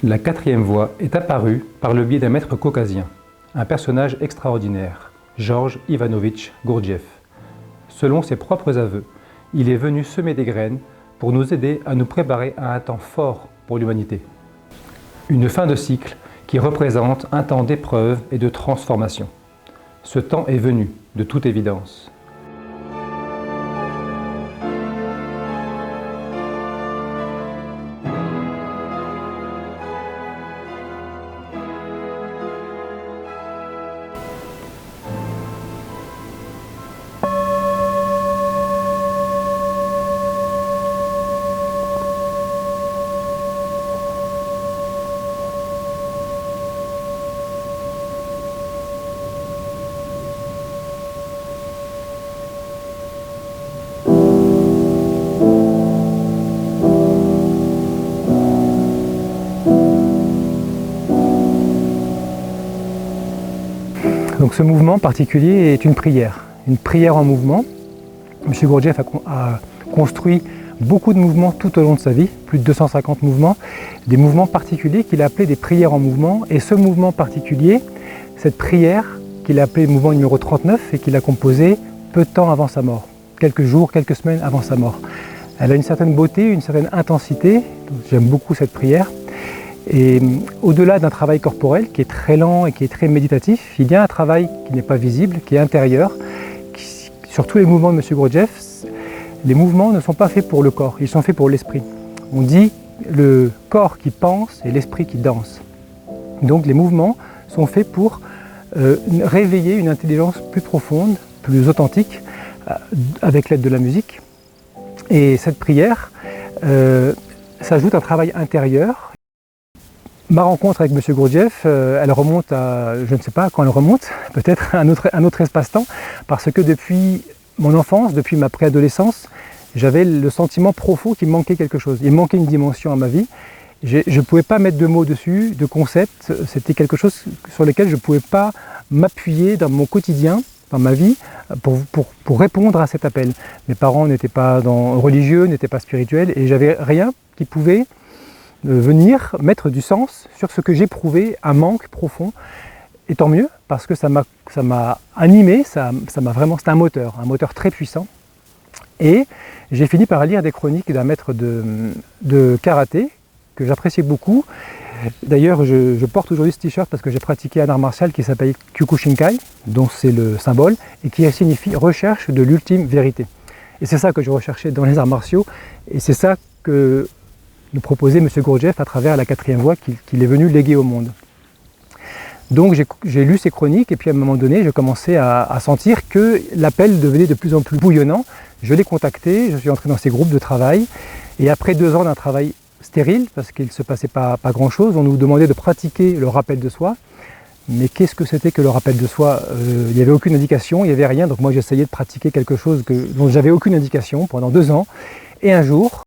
La quatrième voie est apparue par le biais d'un maître caucasien, un personnage extraordinaire, Georges Ivanovitch Gurdjieff. Selon ses propres aveux, il est venu semer des graines pour nous aider à nous préparer à un temps fort pour l'humanité. Une fin de cycle qui représente un temps d'épreuve et de transformation. Ce temps est venu, de toute évidence. Donc ce mouvement particulier est une prière en mouvement. M. Gurdjieff a construit beaucoup de mouvements tout au long de sa vie, plus de 250 mouvements, des mouvements particuliers qu'il a appelés des prières en mouvement. Et ce mouvement particulier, cette prière qu'il a appelée le mouvement numéro 39 et qu'il a composé peu de temps avant sa mort, quelques jours, quelques semaines avant sa mort. Elle a une certaine beauté, une certaine intensité, j'aime beaucoup cette prière. Et au-delà d'un travail corporel qui est très lent et qui est très méditatif, il y a un travail qui n'est pas visible, qui est intérieur. Sur tous les mouvements de M. Gurdjieff, les mouvements ne sont pas faits pour le corps, ils sont faits pour l'esprit. On dit le corps qui pense et l'esprit qui danse. Donc les mouvements sont faits pour réveiller une intelligence plus profonde, plus authentique, avec l'aide de la musique. Et cette prière s'ajoute un travail intérieur. Ma rencontre avec M. Gurdjieff, elle remonte à, je ne sais pas quand elle remonte, peut-être un autre espace-temps, parce que depuis mon enfance, depuis ma préadolescence, j'avais le sentiment profond qu'il me manquait quelque chose. Il me manquait une dimension à ma vie. Je ne pouvais pas mettre de mots dessus, de concepts. C'était quelque chose sur lequel je ne pouvais pas m'appuyer dans mon quotidien, dans ma vie, pour répondre à cet appel. Mes parents n'étaient pas religieux, n'étaient pas spirituels, et j'avais rien qui pouvait venir mettre du sens sur ce que j'éprouvais, un manque profond. Et tant mieux, parce que ça m'a animé, c'était un moteur très puissant. Et j'ai fini par lire des chroniques d'un maître de karaté que j'appréciais beaucoup. D'ailleurs, je porte aujourd'hui ce t-shirt parce que j'ai pratiqué un art martial qui s'appelle Kyokushinkai, dont c'est le symbole, et qui signifie recherche de l'ultime vérité. Et c'est ça que je recherchais dans les arts martiaux, et c'est ça que nous proposait M. Gurdjieff à travers la quatrième voie qu'il est venu léguer au monde. Donc j'ai lu ces chroniques et puis à un moment donné, j'ai commencé à sentir que l'appel devenait de plus en plus bouillonnant. Je l'ai contacté, je suis entré dans ces groupes de travail et après 2 ans d'un travail stérile, parce qu'il ne se passait pas grand-chose, on nous demandait de pratiquer le rappel de soi. Mais qu'est-ce que c'était que le rappel de soi? Il n'y avait aucune indication, il n'y avait rien, donc moi j'essayais de pratiquer quelque chose dont j'avais aucune indication pendant 2 ans. Et un jour,